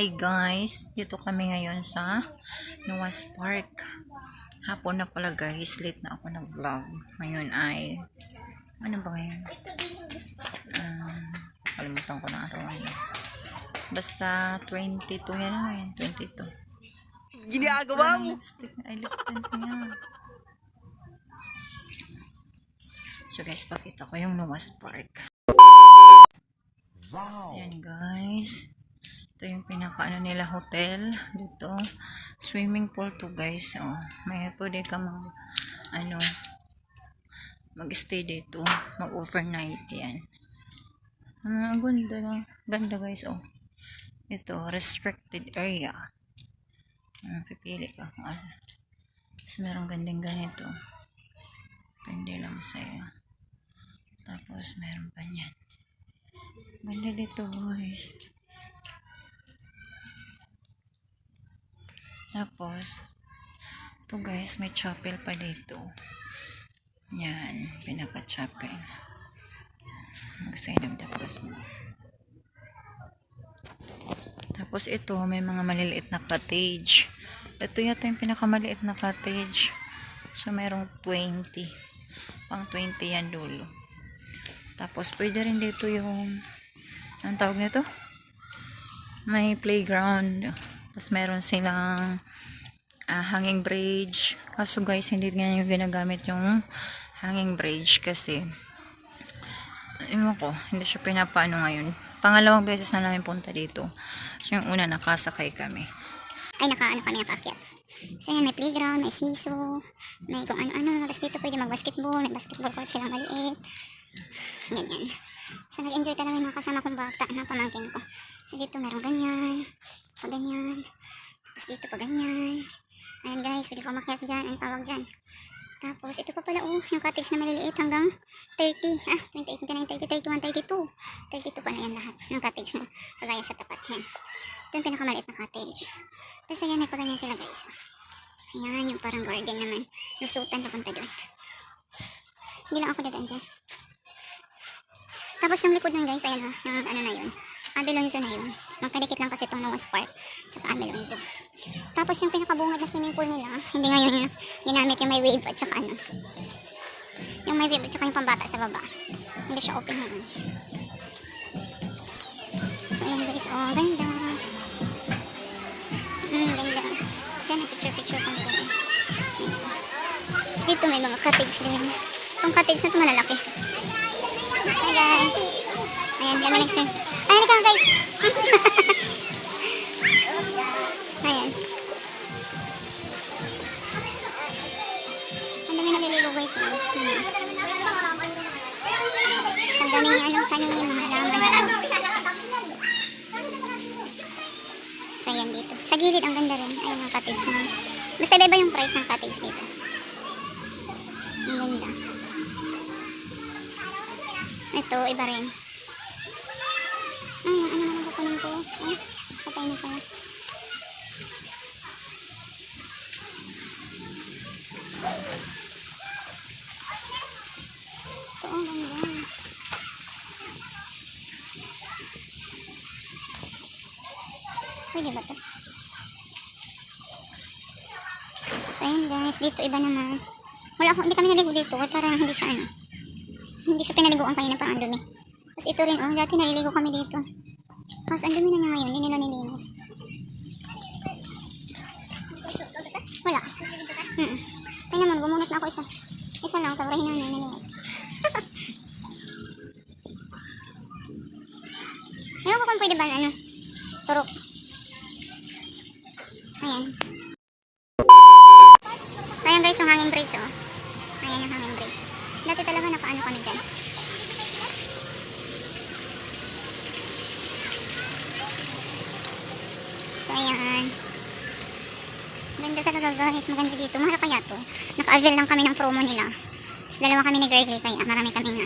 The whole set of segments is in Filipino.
Hi guys, dito kami ngayon sa Noah's Park. Hapon na pala guys, late na ako nag-vlog. Ngayon ay, ano ba ngayon? Kalimutan ko na araw. Basta 22 yan na yan, 22. Ginagawa mo? Lipstick, ay lip tint niya. So guys, pakita ko yung Noah's Park. Wow. Ayan guys. Ito yung pinaka nila hotel dito. Swimming pool to guys. Oh, may pwede ka mag-stay dito, mag-overnight yan. Ganda guys. Oh. Ito restricted area. Pipili ka kung ano. Tapos merong gandang ganito. Pwede lang sa'yo. Tapos meron pa niyan. Ganda dito guys. Tapos, ito guys, may chapel pa dito. Yan, pinaka-chapel. Mag-sign of the cross mo. Tapos ito, may mga maliliit na cottage. Ito yata yung pinakamaliit na cottage. So, merong 20. Pang 20 yan dulo. Tapos, pwede rin dito yung, anong tawag nito? May playground. Tapos meron silang hanging bridge. Kaso guys, hindi nga yung ginagamit yung hanging bridge kasi ewan ko, hindi siya pinapaano ngayon. Pangalawang beses na namin punta dito. So yung una, nakasakay kami. Ay, kami nakaakyat. So yan, may playground, may siso, may kung ano-ano. Tapos dito pwede mag-basketball, may basketball court silang maliit. Ganyan. So nag-enjoy talaga yung mga kasama kong bata na pamangkin ko. So dito meron ganyan, pa ganyan, tapos dito pa ganyan. Ayan guys, pwede ko umakyat dyan, ang tawag dyan. Tapos ito pa pala yung cottage na maliliit hanggang 30, 28, 29, 30, 31, 32. 32 pala yan lahat, yung cottage na kagaya sa tapat. Yan. Ito yung pinakamaliit na cottage. Tapos ayan, may pa ganyan sila guys. Ayan, yung parang garden naman. Lusutan na punta doon. Hindi lang ako dadaan dyan. Tapos yung likod nun guys, ayan yung ano na yun. Abalone Zoo na yun. Magkadikit lang kasi itong Noah's Park tsaka Abalone Zoo. Tapos yung pinakabungad na swimming pool nila, hindi ngayon ginamit yung may wave at tsaka ano. Yung may wave at tsaka yung pambata sa baba. Hindi siya open naman. So ayan guys, oh ganda. Ganda. Diyan ang picture kami guys. Tapos dito may mga cottage din. Itong cottage na ito malalaki. Hi guys. Ayan, kami nag-swim. Ayan, ikaw guys. Ayan. Ang dami naliligo guys. Ang daming tanim, halaman. So ayan dito. Sa gilid ang ganda rin. Ayan ang cottage na. Basta iba yung price ng cottage dito. Ang ganda. Ito, iba rin. Ano naman kukunin ko? Patay na pala. Ito, ang ganda. Pwede ba ito? So, ayan guys. Dito, iba naman. Hindi kami naligo dito. Parang hindi siya hindi siya pinaliguan kanina, parang ang dumi. Tapos ito rin, dati naliligo kami dito. Tapos ang dumi na niya ngayon, hindi nila nilinis. Wala. Kaya naman, bumunot na ako isa. Isa lang, sabrahin na nilinis. Ewan ko kung pwede ba turok. Ayan. Ayan guys, yung hanging bridge, oh. Ayan yung hanging bridge. Dati talaga nakaano kami dyan. So ayan. Ganda talaga guys. Maganda dito. Mahal kaya to. Naka-avail lang kami ng promo nila. Tapos dalawa kami ni girly kaya marami kaming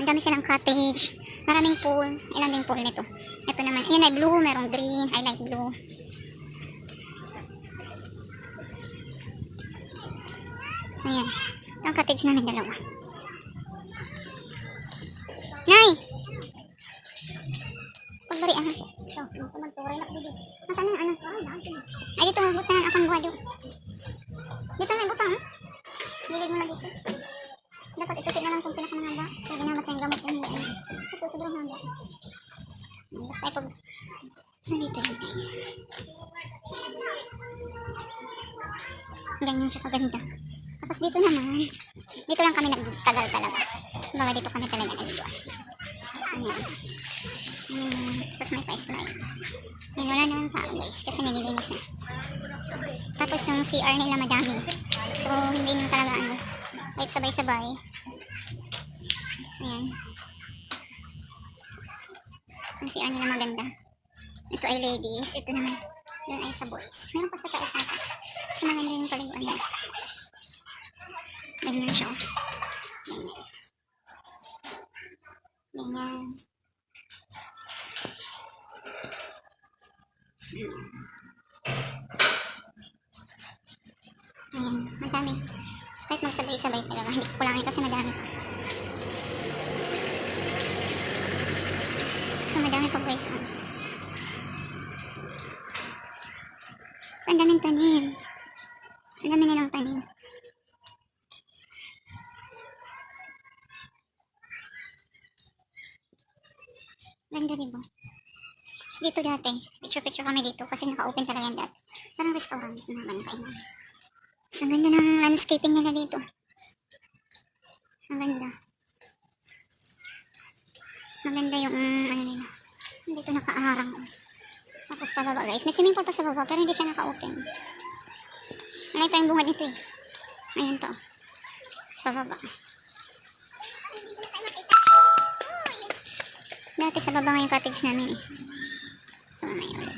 ang dami silang cottage. Maraming pool. Ilan ding pool nito. Ito naman. Ayan ay blue. Merong green. I like blue. So ayan. Ito ang cottage namin dalawa. Nay! Pag Sorry, So, magturay na dito. Nasaan yung ano? Ay, dito, buksan na akong buhado. Dito may butang. Gilid mo na dito. Dapat itupi na lang itong pinakamahaba. Pwede na mas yung gamot yung hindi. Ito, sobrang haba. Basta ipag... So, dito yun, guys. Ganyan siya kaganda. Tapos dito naman, dito lang kami nagtagal talaga. Baga dito kami talaga nalito. Ayan. Tapos may pa-slide. Ayan, wala naman pa guys, kasi nililinis na. Tapos yung CR nila madami. So, hindi nyo talaga ano, kahit sabay-sabay. Ayan. Yung CR nila maganda. Ito ay ladies, ito naman. Doon ay sa boys. Meron pa sa taas na. Kasi maganda yung paliguan nila. Ganyan siya. Ganyan. Ganyan. Ayan, madami. So, kahit magsabay-sabay talaga. Hindi ko kulangin kasi madami pa. So, madami pa guys. So, ang daming tanim. Ang dami nilang tanim. Ganda diba? Dito dati, picture-picture kami dito kasi naka-open talaga yan dati. Parang restaurant, mga ganun kainan. So, ang ganda ng landscaping nila dito. Ang ganda. Maganda yung, ano nila. Dito naka-aharang. Tapos pababa guys. May swimming pool pa sa baba pero hindi siya naka-open. Malay pa yung bungad nito eh. Ayun to. Sa baba. Dati sa baba nga yung cottage namin eh. So, mamaya ulit.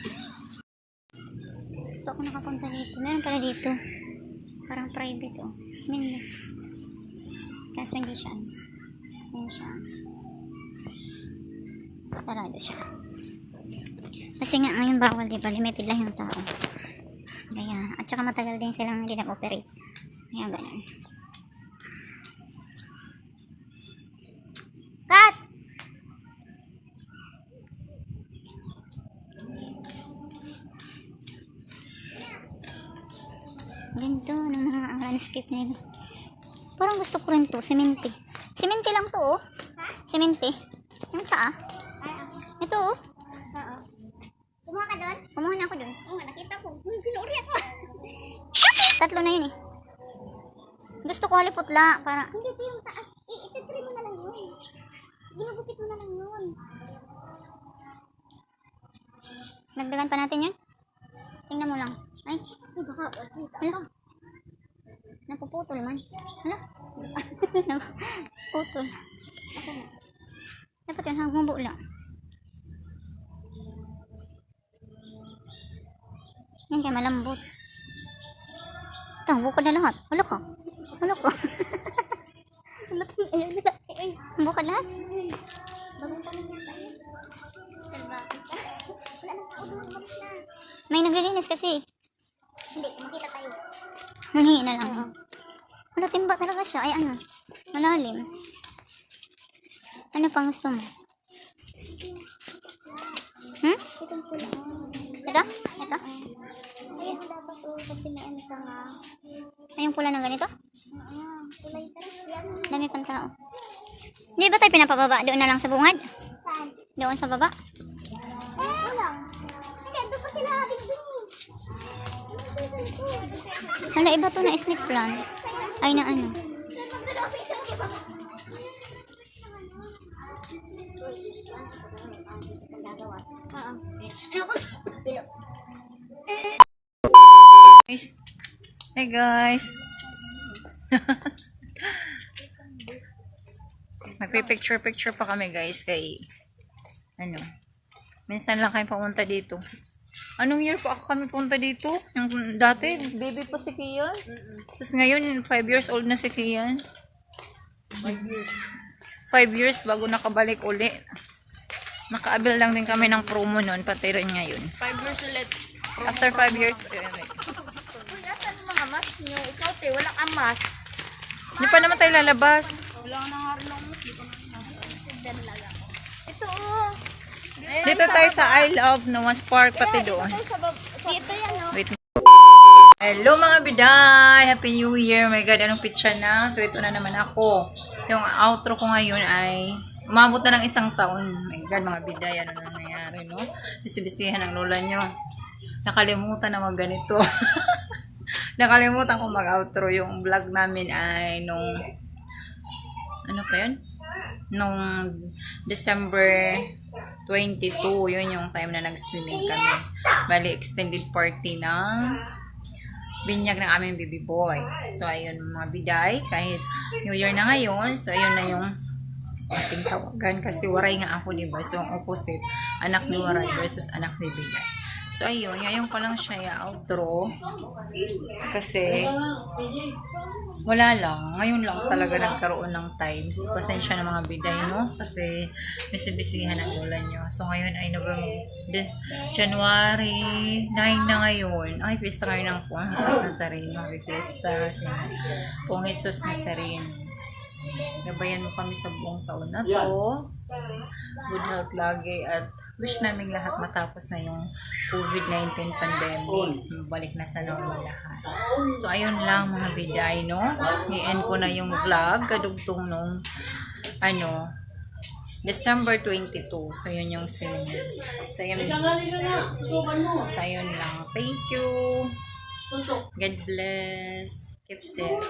Ito ako nakapunta dito. Meron pala dito. Parang private oh. Minda. Kaso hindi siya. Ayan siya. Sarado siya. Kasi nga ngayon bawal diba. Limited lang yung tao. Kaya, at saka matagal din silang hindi nag-operate. Kaya ganun. Cut! Ganito ng mga landscape nila. Parang gusto ko rin to, sementi. Sementi lang to oh. Sementi. Yung tsaa. Ito oh. Oo. Kumuha ka doon? Kumuha na ako doon. Oo nga, nakita ko. Pinuri ako. Tatlo na yun eh. Gusto ko haliputla. Para... Hindi ito yung taas. Ititry mo na lang yun. Ginugupit mo na lang yun. Dagdagan pa natin yun? Tingnan mo lang. Ay. Hala. Napuputol man. Hala. Napuputol. Dapat yun hanggang buo lang. Yan kaya malambot. Ito, buka na lahat. Hala ka. Hala ka. Buka lahat. Bagong tanong yan tayo. Salbakit ka. Wala nang tao doon. Umalis na. May naglilinis kasi. Hindi, makita tayo. Nanghingi na lang. Wala, timba talaga siya. Ay, ano? Malalim. Ano pang gusto mo? Hmm? Ito? Ito? Ayan, dapat po kasi may ano sa nga. Ay, yung pula na ganito? Kulay talaga. Dami pang tao. Hindi ba tayo pinapababa? Doon na lang sa bungad? Saan? Doon sa baba? Walang. Hindi, doon pa sila habig doon. Hala, iba to na snake plant. Ay, na ano. Guys. Hey guys. Magpipicture-picture pa kami guys kay ano. Minsan lang kayo pumunta dito. Anong year pa ako kami punta dito? Yung dati, baby pa si Kian. Tapos ngayon, 5 years old na si Kian. 5 years bago nakabalik uli. Nakaabil lang din kami ng promo noon, pati rin ngayon. 5 years ulit. After 5 years, Uy, asan mga mask nyo? Ikaw, te, walang amas. hindi pa naman tayo lalabas. Wala ka nang harlong. Hindi ko nang ito, oh. Dito tayo sa I Love Noah's Park, pati doon. Dito yan, no? Wait. Hello mga biday! Happy New Year! My God, anong pitsa na? So, ito na naman ako. Yung outro ko ngayon ay umabot na ng 1 taon. My God, mga biday, ano na nangyari, no? Bisibisihan ng lola nyo. Nakalimutan na mag ganito. Nakalimutan ko mag-outro. Yung vlog namin ay nung ano pa yun? Nung December 22, yun yung time na nag-swimming kami. Bali, extended party ng binyag ng aming baby boy. So, ayun mga biday. Kahit New Year na ngayon, so ayun na yung ating tawagan. Kasi waray nga ako, diba? So, ang opposite, anak ni waray versus anak ni biday. So, ayun. Ngayon ko lang siya i-outro. Kasi, wala lang. Ngayon lang talaga nagkaroon ng times. Pasensya na mga biday, no? Kasi, bisibisihan ang lola nyo. So, ngayon ay January 9 na ngayon. Ay, fiesta kayo ng Pong Jesus Nazareno. Happy Fiesta. Pong Jesus Nazareno. Gabayan mo kami sa buong taon na to. Good health lagi at wish namin lahat matapos na yung COVID-19 pandemic. Balik na sa normal lahat. So, ayun lang mga biday, no? I-end ko na yung vlog. Kadugtong nung, December 22. So, yun yung sinunod. So, yun lang. Thank you. God bless. Keep safe.